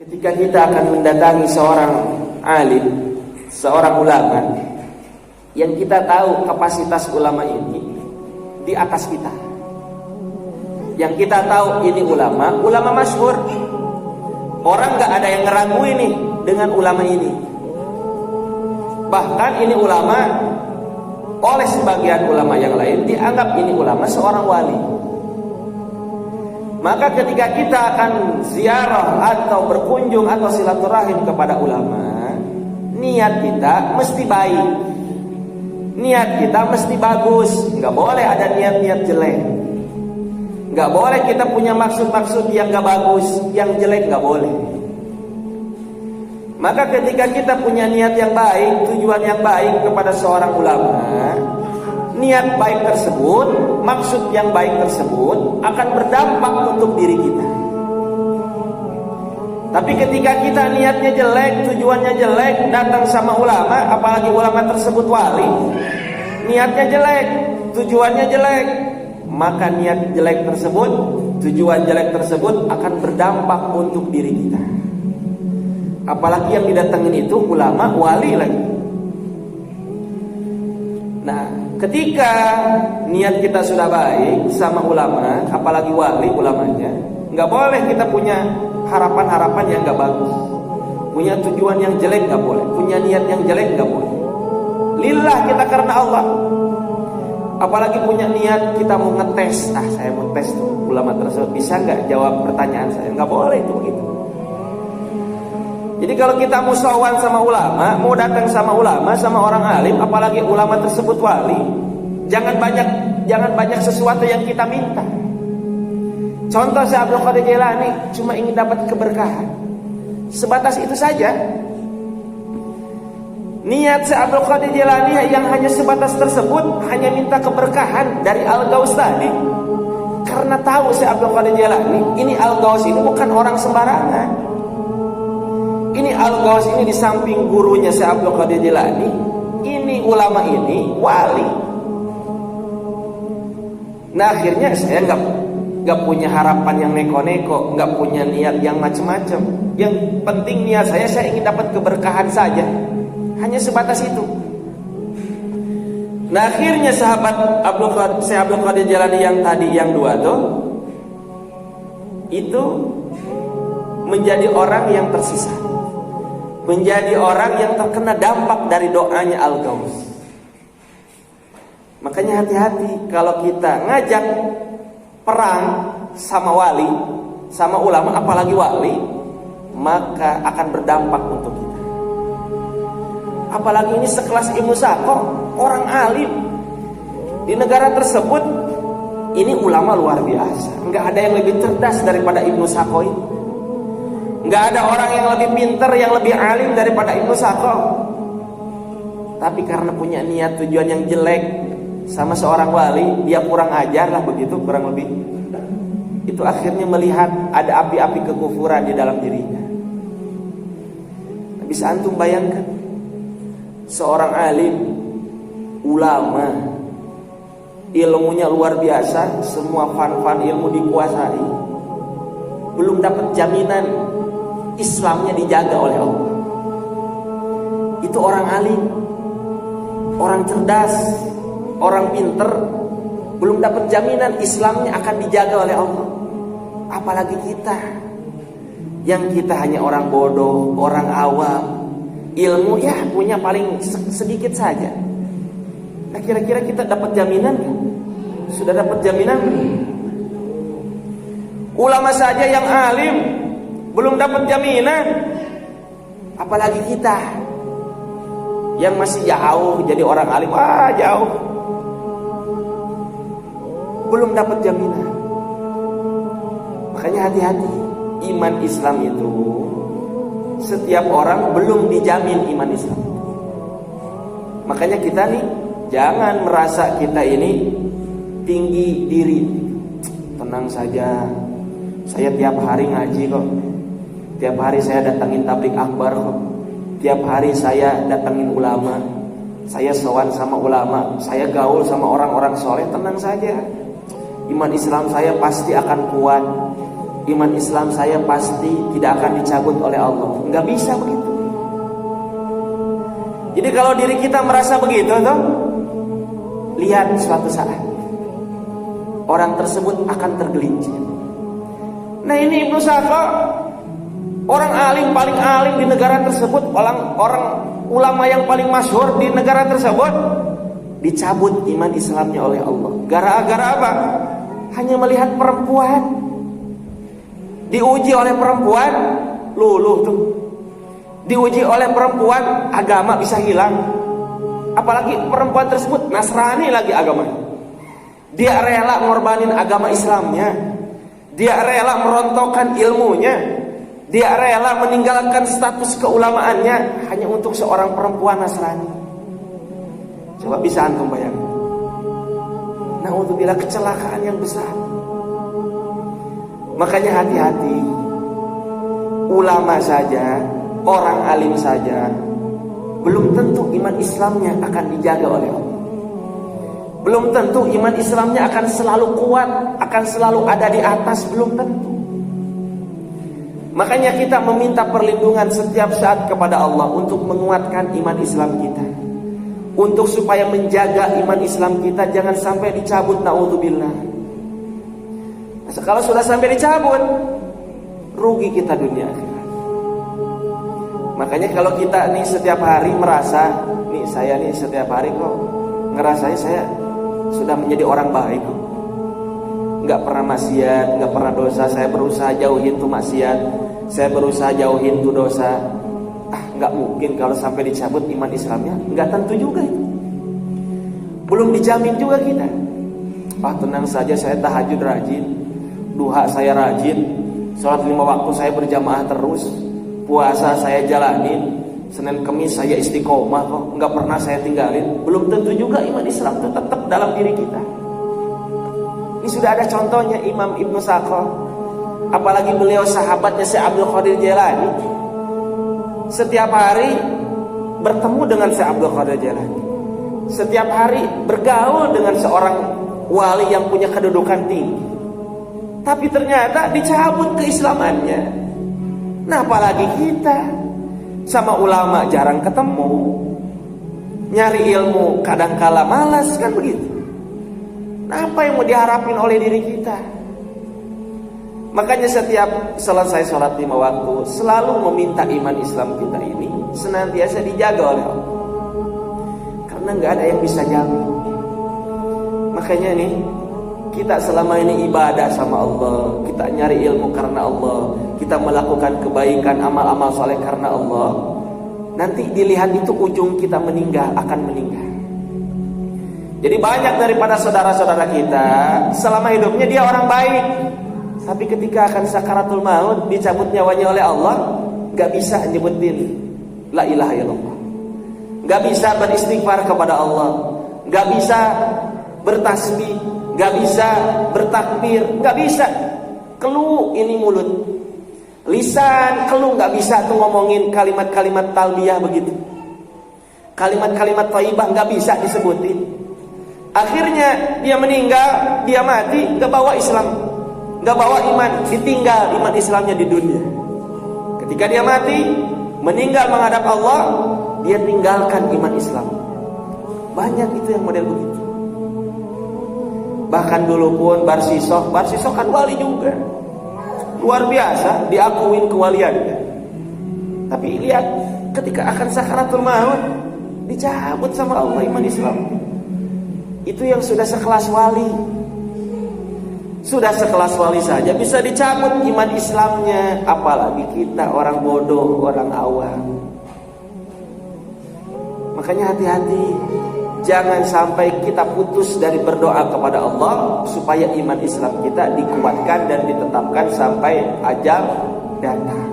Ketika kita akan mendatangi seorang alim, seorang ulama, yang kita tahu kapasitas ulama ini di atas kita, yang kita tahu ini ulama masyhur, orang gak ada yang ngeragu ini dengan ulama ini. Bahkan ini ulama oleh sebagian ulama yang lain dianggap ini ulama seorang wali. Maka ketika kita akan ziarah atau berkunjung atau silaturahim kepada ulama, niat kita mesti baik, niat kita mesti bagus. Nggak boleh ada niat-niat jelek, nggak boleh kita punya maksud-maksud yang nggak bagus, yang jelek nggak boleh. Maka ketika kita punya niat yang baik, tujuan yang baik kepada seorang ulama, niat baik tersebut, maksud yang baik tersebut akan berdampak untuk diri kita. Tapi ketika kita niatnya jelek, tujuannya jelek, datang sama ulama, apalagi ulama tersebut wali, niatnya jelek, tujuannya jelek, maka niat jelek tersebut, tujuan jelek tersebut akan berdampak untuk diri kita. Apalagi yang didatangin itu ulama wali lagi. Nah, ketika niat kita sudah baik sama ulama, apalagi wali ulamanya, nggak boleh kita punya harapan-harapan yang nggak bagus, punya tujuan yang jelek nggak boleh, punya niat yang jelek nggak boleh. Lillah, kita karena Allah. Apalagi punya niat kita mau ngetes, saya mau tes tuh ulama tersebut bisa nggak jawab pertanyaan saya, nggak boleh itu begitu. Jadi kalau kita mau sowan sama ulama, mau datang sama ulama, sama orang alim, apalagi ulama tersebut wali, jangan banyak sesuatu yang kita minta. Contoh Syekh Abdul Qadir Jailani cuma ingin dapat keberkahan, sebatas itu saja. Niat Syekh Abdul Qadir Jailani yang hanya sebatas tersebut, hanya minta keberkahan dari Al-Ghaus tadi. Karena tahu Syekh Abdul Qadir Jailani, ini Al-Ghaus ini bukan orang sembarangan. Ini Al-Ghaus ini di samping gurunya Syekh Abdul Qadir Jailani, ini ulama ini wali. Nah akhirnya saya nggak punya harapan yang neko-neko, nggak punya niat yang macam-macam. Yang penting niat saya ingin dapat keberkahan saja, hanya sebatas itu. Nah akhirnya sahabat Syekh Abdul Qadir Jailani yang tadi yang dua tuh, itu menjadi orang yang tersisa, menjadi orang yang terkena dampak dari doanya Al-Ghaus. Makanya hati-hati kalau kita ngajak perang sama wali, sama ulama, apalagi wali, maka akan berdampak untuk kita. Apalagi ini sekelas Ibnu Saqo, orang alim di negara tersebut, ini ulama luar biasa. Nggak ada yang lebih cerdas daripada Ibnu Saqo ini. Nggak ada orang yang lebih pintar, yang lebih alim daripada Ibnu Saqo. Tapi karena punya niat tujuan yang jelek sama seorang wali, dia kurang ajar lah begitu, kurang lebih. Itu akhirnya melihat ada api-api kekufuran di dalam dirinya. Bisa antum bayangkan, seorang alim, ulama, ilmunya luar biasa, semua fan-fan ilmu dikuasai, belum dapat jaminan Islamnya dijaga oleh Allah. Itu orang alim, orang cerdas, orang pinter, belum dapat jaminan Islamnya akan dijaga oleh Allah. Apalagi kita, yang kita hanya orang bodoh, orang awam, ilmu ya punya paling sedikit saja. Nah kira-kira kita dapat jaminan? Sudah dapat jaminan? Ulama saja yang alim belum dapat jaminan, apalagi kita yang masih jauh jadi orang alim, jauh, belum dapat jaminan. Makanya hati-hati, iman Islam itu setiap orang belum dijamin iman Islam. Makanya kita nih jangan merasa kita ini tinggi diri. Tenang saja, saya tiap hari ngaji kok, tiap hari saya datangin tabligh akbar kok, tiap hari saya datangin ulama, saya sowan sama ulama, saya gaul sama orang-orang soleh. Tenang saja, iman Islam saya pasti akan kuat. iman Islam saya pasti tidak akan dicabut oleh Allah. Nggak bisa begitu. Jadi kalau diri kita merasa begitu tuh, lihat suatu saat orang tersebut akan tergelincir. Nah ini Ibnu Saqo, orang alim paling alim di negara tersebut, orang ulama yang paling masyhur di negara tersebut, dicabut iman Islamnya oleh Allah. Gara-gara apa? Hanya melihat perempuan, diuji oleh perempuan, luluh tuh. Diuji oleh perempuan, agama bisa hilang. Apalagi perempuan tersebut Nasrani lagi agama. Dia rela ngorbanin agama Islamnya. Dia rela merontokkan ilmunya. Dia rela meninggalkan status keulamaannya hanya untuk seorang perempuan Nasrani. Coba bisa antum bayangkan. Nah, untuk bila kecelakaan yang besar. Makanya hati-hati. Ulama saja, orang alim saja, belum tentu iman Islamnya akan dijaga oleh Allah. Belum tentu iman Islamnya akan selalu kuat, akan selalu ada di atas, belum tentu. Makanya kita meminta perlindungan setiap saat kepada Allah untuk menguatkan iman Islam kita, untuk supaya menjaga iman Islam kita jangan sampai dicabut, naudzubillah. Kalau sudah sampai dicabut, rugi kita dunia akhirat. Makanya kalau kita nih setiap hari merasa, nih saya nih setiap hari kok ngerasain saya sudah menjadi orang baik, nggak pernah maksiat, nggak pernah dosa, saya berusaha jauhin tuh maksiat, saya berusaha jauhin tuh dosa. Nggak mungkin kalau sampai dicabut iman Islamnya, nggak tentu juga itu. Belum dijamin juga kita. Tenang saja, saya tahajud rajin, duha saya rajin, sholat 5 waktu saya berjamaah terus, puasa saya jalanin, Senin Kemis saya istiqomah kok, nggak pernah saya tinggalin. Belum tentu juga iman Islam itu tetap dalam diri kita. Ini sudah ada contohnya Imam Ibnu Saqo, apalagi beliau sahabatnya Syekh Abdul Qadir Jailani. Setiap hari bertemu dengan Syekh Abdul Qadir Jailani, setiap hari bergaul dengan seorang wali yang punya kedudukan tinggi, tapi ternyata dicabut keislamannya. Nah apalagi kita, sama ulama jarang ketemu, nyari ilmu kadangkala malas, kan begitu. Nah apa yang mau diharapin oleh diri kita? Makanya setiap selesai sholat 5 waktu selalu meminta iman Islam kita ini senantiasa dijaga oleh Allah, karena nggak ada yang bisa jamin. Makanya nih, kita selama ini ibadah sama Allah, kita nyari ilmu karena Allah, kita melakukan kebaikan, amal-amal soleh karena Allah. Nanti dilihat itu ujung kita meninggal, akan meninggal. Jadi banyak daripada saudara-saudara kita selama hidupnya dia orang baik, tapi ketika akan sakaratul maut, dicabut nyawanya oleh Allah, gak bisa nyebutin la ilaha illallah, gak bisa beristighfar kepada Allah, gak bisa bertasbih, gak bisa bertakbir, gak bisa. Keluh ini mulut, lisan keluh, gak bisa tuh ngomongin kalimat-kalimat talbiyah begitu, kalimat-kalimat thayyibah gak bisa disebutin. Akhirnya dia meninggal, dia mati, gak bawa Islam, gak bawa iman, ditinggal iman Islamnya di dunia. Ketika dia mati, meninggal menghadap Allah, dia tinggalkan iman Islam. Banyak itu yang model begitu. Bahkan dulu pun Barsisoh kan wali juga, luar biasa, diakuin kewaliannya. Tapi lihat ketika akan sakaratul maut, dicabut sama Allah iman Islam. Itu yang sudah sekelas wali. Sudah sekelas wali saja bisa dicabut iman Islamnya, apalagi kita orang bodoh, orang awam. Makanya hati-hati, jangan sampai kita putus dari berdoa kepada Allah supaya iman Islam kita dikuatkan dan ditetapkan sampai ajal datang.